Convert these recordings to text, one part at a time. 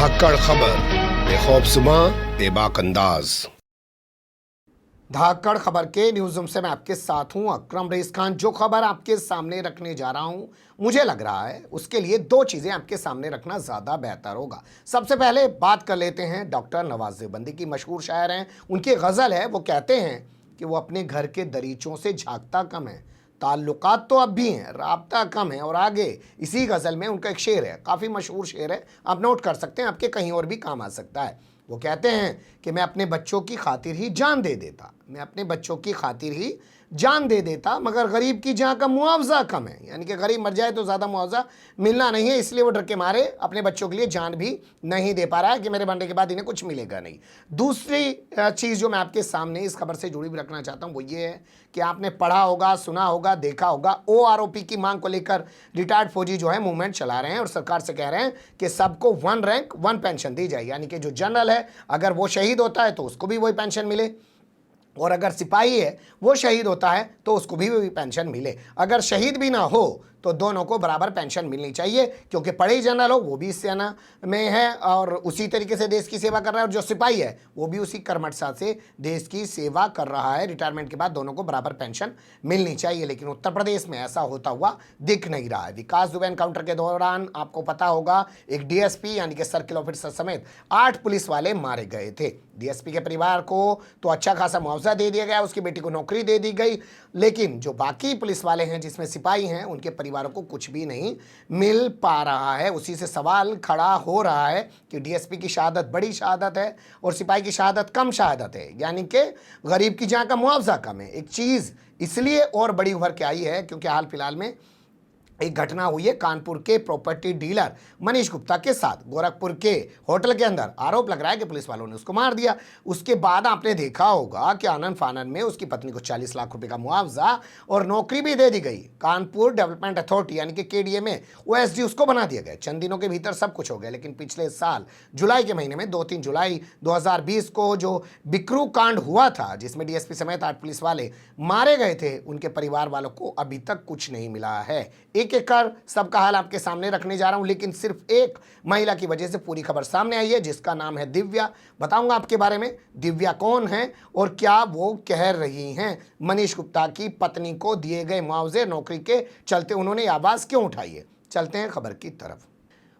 धाकड़ खबर बेखौफजुमा बेबाक अंदाज। धाकड़ खबर के न्यूज रूम से मैं आपके साथ हूं अकरम रईस खान। जो खबर आपके सामने रखने जा रहा हूं, मुझे लग रहा है उसके लिए दो चीजें आपके सामने रखना ज्यादा बेहतर होगा। सबसे पहले बात कर लेते हैं डॉक्टर नवाज देवबंदी की। मशहूर शायर हैं, उनकी गजल है, वो कहते हैं कि वो अपने घर के दरीचों से झांकता कम है, ताल्लुकात तो अब भी हैं, राब्ता कम है। और आगे इसी गज़ल में उनका एक शेर है, काफ़ी मशहूर शेर है, आप नोट कर सकते हैं, आपके कहीं और भी काम आ सकता है। वो कहते हैं कि मैं अपने बच्चों की खातिर ही जान दे देता, मैं अपने बच्चों की खातिर ही जान दे देता, मगर गरीब की जान का मुआवजा कम है। यानी कि गरीब मर जाए तो ज़्यादा मुआवजा मिलना नहीं है, इसलिए वो डर के मारे अपने बच्चों के लिए जान भी नहीं दे पा रहा है कि मेरे मरने के बाद इन्हें कुछ मिलेगा नहीं। दूसरी चीज़ जो मैं आपके सामने इस खबर से जुड़ी भी रखना चाहता हूँ वो ये है कि आपने पढ़ा होगा, सुना होगा, देखा होगा, OROP की मांग को लेकर रिटायर्ड फौजी जो है मूवमेंट चला रहे हैं और सरकार से कह रहे हैं कि सबको 1 रैंक 1 पेंशन दी जाए। यानी कि जो जनरल है अगर वो शहीद होता है तो उसको भी वही पेंशन मिले, और अगर सिपाही है वो शहीद होता है तो उसको भी वही पेंशन मिले। अगर शहीद भी ना हो तो दोनों को बराबर पेंशन मिलनी चाहिए, क्योंकि पढ़े जनरल हो वो भी इस सेना में है और उसी तरीके से देश की सेवा कर रहा है, और जो सिपाही है वो भी उसी कर्मठता से देश की सेवा कर रहा है। रिटायरमेंट के बाद दोनों को बराबर पेंशन मिलनी चाहिए, लेकिन उत्तर प्रदेश में ऐसा होता हुआ दिख नहीं रहा है। विकास दुबे एनकाउंटर के दौरान आपको पता होगा एक DSP यानी कि सर्किल ऑफिसर समेत 8 पुलिस वाले मारे गए थे। DSP के परिवार को तो अच्छा खासा मुआवजा दे दिया गया, उसकी बेटी को नौकरी दे दी गई, लेकिन जो बाकी पुलिस वाले हैं जिसमें सिपाही हैं उनके परिवारों को कुछ भी नहीं मिल पा रहा है। उसी से सवाल खड़ा हो रहा है कि DSP की शहादत बड़ी शहादत है और सिपाही की शहादत कम शहादत है, यानी कि गरीब की जान का मुआवजा कम है। एक चीज़ इसलिए और बड़ी उभर के आई है क्योंकि हाल फिलहाल में एक घटना हुई है कानपुर के प्रॉपर्टी डीलर मनीष गुप्ता के साथ। गोरखपुर के होटल के अंदर आरोप लग रहा है कि पुलिस वालों ने उसको मार दिया। उसके बाद आपने देखा होगा कि आनन फानन में उसकी पत्नी को 40 लाख रुपए का मुआवजा और नौकरी भी दे दी गई। कानपुर डेवलपमेंट अथॉरिटी यानी कि KDA में OSD उसको बना दिया गया। चंद दिनों के भीतर सब कुछ हो गया, लेकिन पिछले साल जुलाई के महीने में 2-3 जुलाई 2020 को जो बिकरू कांड हुआ था जिसमें DSP समेत 8 पुलिस वाले मारे गए थे, उनके परिवार वालों को अभी तक कुछ नहीं मिला है। एक कर सबका हाल आपके सामने रखने जा रहा हूं, लेकिन सिर्फ एक महिला की वजह से पूरी खबर सामने आई है जिसका नाम है दिव्या। बताऊंगा आपके बारे में दिव्या कौन है और क्या वो कह रही हैं। मनीष गुप्ता की पत्नी को दिए गए मुआवजे नौकरी के चलते उन्होंने आवाज क्यों उठाई है। चलते हैं खबर की तरफ।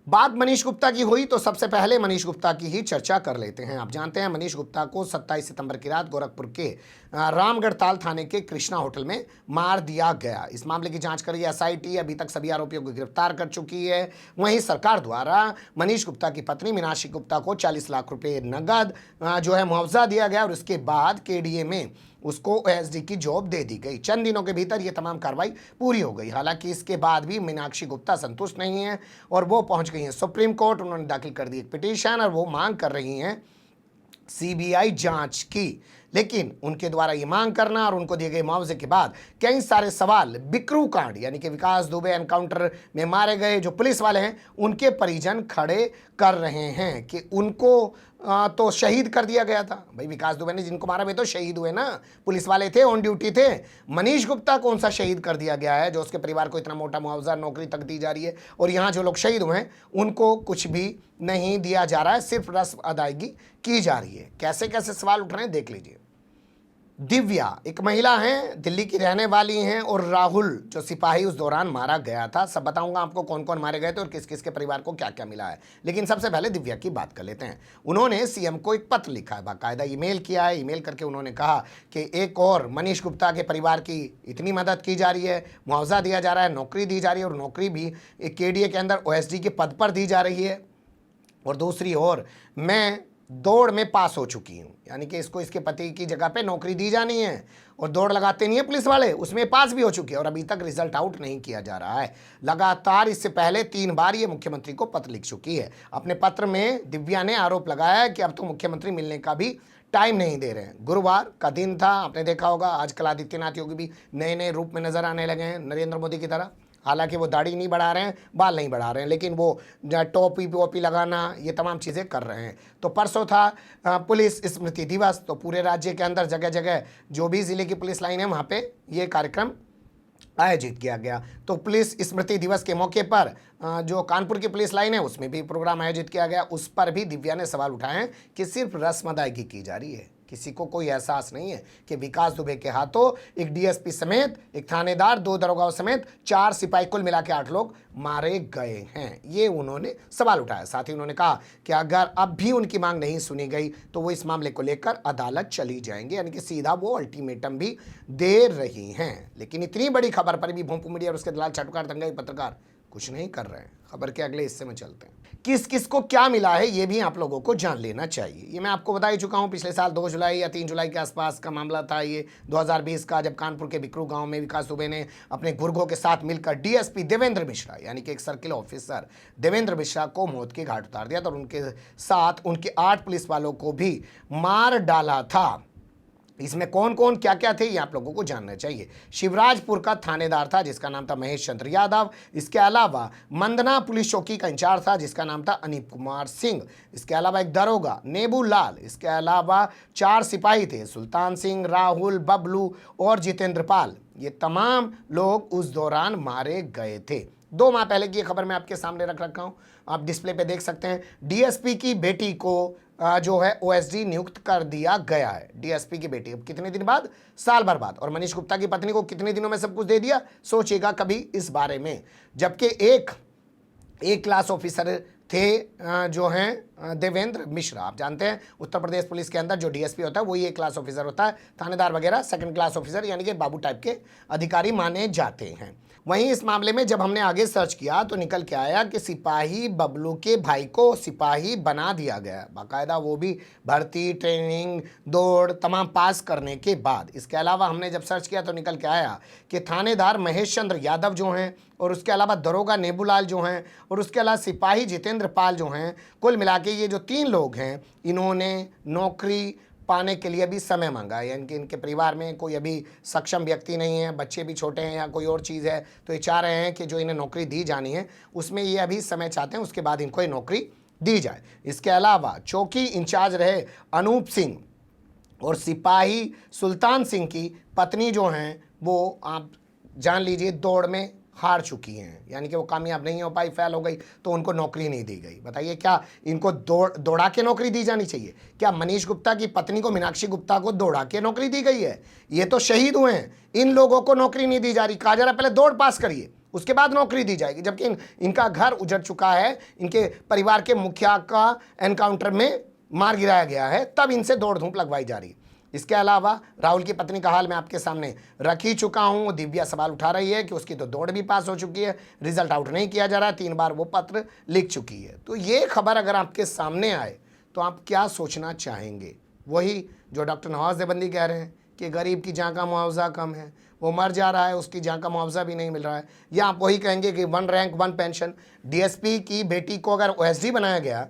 बात मनीष गुप्ता की हुई तो सबसे पहले मनीष गुप्ता की ही चर्चा कर लेते हैं। आप जानते हैं मनीष गुप्ता को 27 सितंबर की रात गोरखपुर के रामगढ़ताल थाने के कृष्णा होटल में मार दिया गया। इस मामले की जांच कर रही SIT अभी तक सभी आरोपियों को गिरफ्तार कर चुकी है। वहीं सरकार द्वारा मनीष गुप्ता की पत्नी मीनाक्षी गुप्ता को 40 लाख रुपए नगद जो है मुआवजा दिया गया और उसके बाद KDA में उसको OSD की जॉब दे दी गई। चंद दिनों के भीतर ये तमाम कार्रवाई पूरी हो गई। हालांकि इसके बाद भी मीनाक्षी गुप्ता संतुष्ट नहीं है और वो पहुंच गई हैं सुप्रीम कोर्ट। उन्होंने दाखिल कर दी एक पिटीशन और वो मांग कर रही हैं CBI जांच की। लेकिन उनके द्वारा ये मांग करना और उनको दिए गए मुआवजे के बाद कई सारे सवाल बिकरू कांड यानी कि विकास दुबे एनकाउंटर में मारे गए जो पुलिस वाले हैं उनके परिजन खड़े कर रहे हैं कि उनको तो शहीद कर दिया गया था। भाई विकास दुबे ने जिनको मारा वे तो शहीद हुए ना, पुलिस वाले थे, ऑन ड्यूटी थे। मनीष गुप्ता कौन सा शहीद कर दिया गया है जो उसके परिवार को इतना मोटा मुआवजा नौकरी तक दी जा रही है, और यहाँ जो लोग शहीद हुए हैं उनको कुछ भी नहीं दिया जा रहा है, सिर्फ रस्म अदायगी की जा रही है। कैसे कैसे सवाल उठ रहे हैं देख लीजिए। दिव्या एक महिला हैं, दिल्ली की रहने वाली हैं, और राहुल जो सिपाही उस दौरान मारा गया था। सब बताऊंगा आपको कौन कौन मारे गए थे और किस किस के परिवार को क्या क्या मिला है, लेकिन सबसे पहले दिव्या की बात कर लेते हैं। उन्होंने CM को एक पत्र लिखा है, बाकायदा ईमेल किया है। ईमेल करके उन्होंने कहा कि एक और मनीष गुप्ता के परिवार की इतनी मदद की जा रही है, मुआवजा दिया जा रहा है, नौकरी दी जा रही है, और नौकरी भी KDA के अंदर OSD के पद पर दी जा रही है, और दूसरी ओर मैं दौड़ में पास हो चुकी हूँ। यानी कि इसको इसके पति की जगह पे नौकरी दी जानी है और दौड़ लगाते नहीं है पुलिस वाले, उसमें पास भी हो चुकी है और अभी तक रिजल्ट आउट नहीं किया जा रहा है। लगातार इससे पहले 3 बार ये मुख्यमंत्री को पत्र लिख चुकी है। अपने पत्र में दिव्या ने आरोप लगाया है कि अब तो मुख्यमंत्री मिलने का भी टाइम नहीं दे रहे हैं। गुरुवार का दिन था, आपने देखा होगा। आजकल आदित्यनाथ योगी भी नए नए रूप में नजर आने लगे हैं नरेंद्र मोदी की तरह। हालांकि वो दाढ़ी नहीं बढ़ा रहे हैं, बाल नहीं बढ़ा रहे हैं, लेकिन वो टोपी वोपी लगाना ये तमाम चीज़ें कर रहे हैं। तो परसों था पुलिस स्मृति दिवस, तो पूरे राज्य के अंदर जगह जगह जो भी ज़िले की पुलिस लाइन है वहाँ पे ये कार्यक्रम आयोजित किया गया। तो पुलिस स्मृति दिवस के मौके पर जो कानपुर की पुलिस लाइन है उसमें भी प्रोग्राम आयोजित किया गया। उस पर भी दिव्या ने सवाल उठाए हैं कि सिर्फ रस्म अदायगी की जा रही है, किसी को कोई एहसास नहीं है कि विकास दुबे के हाथों एक डीएसपी समेत, एक थानेदार, 2 दरोगाओं समेत 4 सिपाही, कुल मिला के 8 लोग मारे गए हैं। ये उन्होंने सवाल उठाया। साथ ही उन्होंने कहा कि अगर अब भी उनकी मांग नहीं सुनी गई तो वो इस मामले को लेकर अदालत चली जाएंगे, यानी कि सीधा वो अल्टीमेटम भी दे रही हैं। लेकिन इतनी बड़ी खबर पर भी भोंपू मीडिया और उसके दलाल चाटुकार दंगाई पत्रकार कुछ नहीं कर रहे हैं। खबर के अगले हिस्से में चलते हैं। किस किस को क्या मिला है ये भी आप लोगों को जान लेना चाहिए। ये मैं आपको बता ही चुका हूं, पिछले साल 2 जुलाई या 3 जुलाई के आसपास का मामला था ये 2020 का, जब कानपुर के बिकरू गांव में विकास दुबे ने अपने गुर्गों के साथ मिलकर डीएसपी देवेंद्र मिश्रा, यानी कि एक सर्किल ऑफिसर देवेंद्र मिश्रा को मौत के घाट उतार दिया था और उनके साथ उनके 8 पुलिस वालों को भी मार डाला था। इसमें कौन कौन क्या क्या थे ये आप लोगों को जानना चाहिए। शिवराजपुर का थानेदार था जिसका नाम था महेश चंद्र यादव। इसके अलावा मंदना पुलिस चौकी का इंचार्ज था जिसका नाम था अनिप कुमार सिंह। इसके अलावा एक दरोगा नेबू लाल। इसके अलावा 4 सिपाही थे, सुल्तान सिंह, राहुल, बबलू और जितेंद्र पाल। ये तमाम लोग उस दौरान मारे गए थे। 2 माह पहले की ये खबर मैं आपके सामने रख रखा हूं, आप डिस्प्ले पे देख सकते हैं। डीएसपी की बेटी को जो है ओएसडी नियुक्त कर दिया गया है। डीएसपी की बेटी अब कितने दिन बाद? साल भर बाद। और मनीष गुप्ता की पत्नी को कितने दिनों में सब कुछ दे दिया? सोचिएगा कभी इस बारे में। जबकि एक क्लास ऑफिसर थे जो हैं देवेंद्र मिश्रा। आप जानते हैं उत्तर प्रदेश पुलिस के अंदर जो डीएसपी होता है वही एक क्लास ऑफिसर होता है। थानेदार वगैरह सेकंड क्लास ऑफिसर, यानी कि बाबू टाइप के अधिकारी माने जाते हैं। वहीं इस मामले में जब हमने आगे सर्च किया तो निकल के आया कि सिपाही बबलू के भाई को सिपाही बना दिया गया, बाकायदा वो भी भर्ती, ट्रेनिंग, दौड़ तमाम पास करने के बाद। इसके अलावा हमने जब सर्च किया तो निकल के आया कि थानेदार महेश चंद्र यादव जो हैं और उसके अलावा दरोगा नेबूलाल जो हैं और उसके अलावा सिपाही जितेंद्र पाल जो हैं, कुल मिला के ये जो 3 लोग हैं इन्होंने नौकरी पाने के लिए भी समय मांगा है। यानी कि इनके परिवार में कोई अभी सक्षम व्यक्ति नहीं है, बच्चे भी छोटे हैं या कोई और चीज़ है, तो ये चाह रहे हैं कि जो इन्हें नौकरी दी जानी है उसमें ये अभी समय चाहते हैं, उसके बाद इनको ये नौकरी दी जाए। इसके अलावा चौकी इंचार्ज रहे अनूप सिंह और सिपाही सुल्तान सिंह की पत्नी जो हैं वो आप जान लीजिए दौड़ में हार चुकी हैं, यानी कि वो कामयाब नहीं हो पाई, फेल हो गई, तो उनको नौकरी नहीं दी गई। बताइए क्या इनको दौड़ा के नौकरी दी जानी चाहिए? क्या मनीष गुप्ता की पत्नी को, मीनाक्षी गुप्ता को दौड़ा के नौकरी दी गई है? ये तो शहीद हुए हैं, इन लोगों को नौकरी नहीं दी जा रही। कहा जा रहा है पहले दौड़ पास करिए उसके बाद नौकरी दी जाएगी, जबकि इनका घर उजड़ चुका है, इनके परिवार के मुखिया का एनकाउंटर में मार गिराया गया है, तब इनसे दौड़ धूप लगवाई जा रही है। इसके अलावा राहुल की पत्नी का हाल मैं आपके सामने रख ही चुका हूं। दिव्या सवाल उठा रही है कि उसकी तो दौड़ भी पास हो चुकी है, रिजल्ट आउट नहीं किया जा रहा है, 3 बार वो पत्र लिख चुकी है। तो ये खबर अगर आपके सामने आए तो आप क्या सोचना चाहेंगे? वही जो डॉक्टर नवाज देवबंदी कह रहे हैं कि गरीब की जहाँ का मुआवजा कम है, वो मर जा रहा है, उसकी जहाँ का मुआवजा भी नहीं मिल रहा है। या आप वही कहेंगे कि 1 रैंक 1 पेंशन। डीएसपी की बेटी को अगर ओएसडी बनाया गया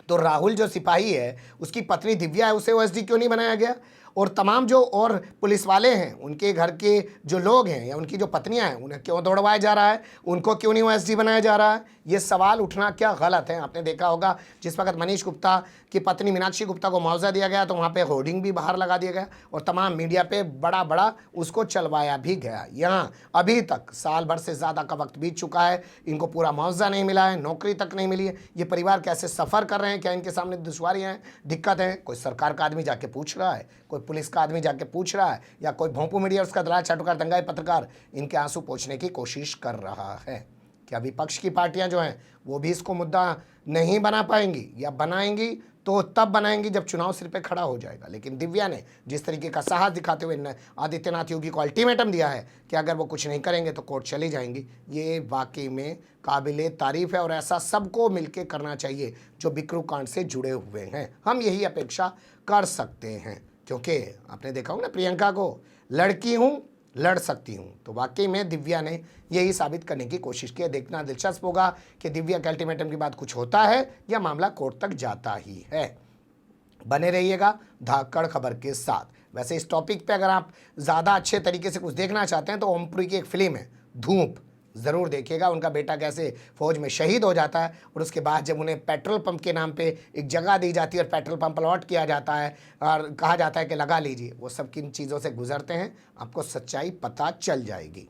तो राहुल जो सिपाही है उसकी पत्नी दिव्या है, उसे ओएसडी क्यों नहीं बनाया गया? और तमाम जो और पुलिस वाले हैं उनके घर के जो लोग हैं या उनकी जो पत्नियां हैं उन्हें क्यों दौड़वाया जा रहा है? उनको क्यों नहीं ओएसडी बनाया जा रहा है? ये सवाल उठना क्या गलत है? आपने देखा होगा जिस वक्त मनीष गुप्ता की पत्नी मीनाक्षी गुप्ता को मुआवजा दिया गया तो वहाँ पे होर्डिंग भी बाहर लगा दिया गया और तमाम मीडिया पे बड़ा बड़ा उसको चलवाया भी गया। यहाँ अभी तक साल भर से ज़्यादा का वक्त बीत चुका है, इनको पूरा मुआवजा नहीं मिला है, नौकरी तक नहीं मिली है। ये परिवार कैसे सफ़र कर रहे हैं? क्या इनके सामने दुश्वारियाँ हैं, दिक्कत है? कोई सरकार का आदमी जाके पूछ रहा है, कोई पुलिस का आदमी जाके पूछ रहा है, या कोई भोंपू मीडिया उसका दलाल चाटुकार दंगाई पत्रकार इनके आंसू पोंछने की कोशिश कर रहा है? क्या विपक्ष की पार्टियां जो हैं वो भी इसको मुद्दा नहीं बना पाएंगी, या बनाएंगी तो तब बनाएंगी जब चुनाव सिर पे खड़ा हो जाएगा? लेकिन दिव्या ने जिस तरीके का साहस दिखाते हुए आदित्यनाथ योगी को अल्टीमेटम दिया है कि अगर वो कुछ नहीं करेंगे तो कोर्ट चली जाएंगी, ये वाकई में काबिले तारीफ है और ऐसा सबको मिलकर करना चाहिए जो बिकरू कांड से जुड़े हुए हैं। हम यही अपेक्षा कर सकते हैं, क्योंकि आपने देखा होगा ना प्रियंका को, लड़की हूँ लड़ सकती हूँ, तो वाकई में दिव्या ने यही साबित करने की कोशिश की है। देखना दिलचस्प होगा कि दिव्या के अल्टीमेटम के बाद कुछ होता है या मामला कोर्ट तक जाता ही है। बने रहिएगा धाकड़ खबर के साथ। वैसे इस टॉपिक पे अगर आप ज़्यादा अच्छे तरीके से कुछ देखना चाहते हैं तो ओमपुरी की एक फिल्म है धूप, ज़रूर देखिएगा। उनका बेटा कैसे फौज में शहीद हो जाता है और उसके बाद जब उन्हें पेट्रोल पंप के नाम पे एक जगह दी जाती है और पेट्रोल पंप अलॉट किया जाता है और कहा जाता है कि लगा लीजिए, वो सब किन चीज़ों से गुजरते हैं आपको सच्चाई पता चल जाएगी।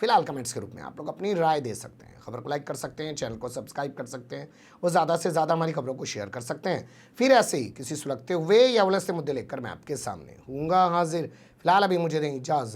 फिलहाल कमेंट्स के रूप में आप लोग अपनी राय दे सकते हैं। खबर को लाइक कर सकते हैं, चैनल को सब्सक्राइब कर सकते हैं और ज़्यादा से ज़्यादा हमारी खबरों को शेयर कर सकते हैं। फिर ऐसे ही किसी सुलगते हुए या उलझते मुद्दे लेकर मैं आपके सामने हूँगा हाजिर। फिलहाल अभी मुझे दें इजाज़त।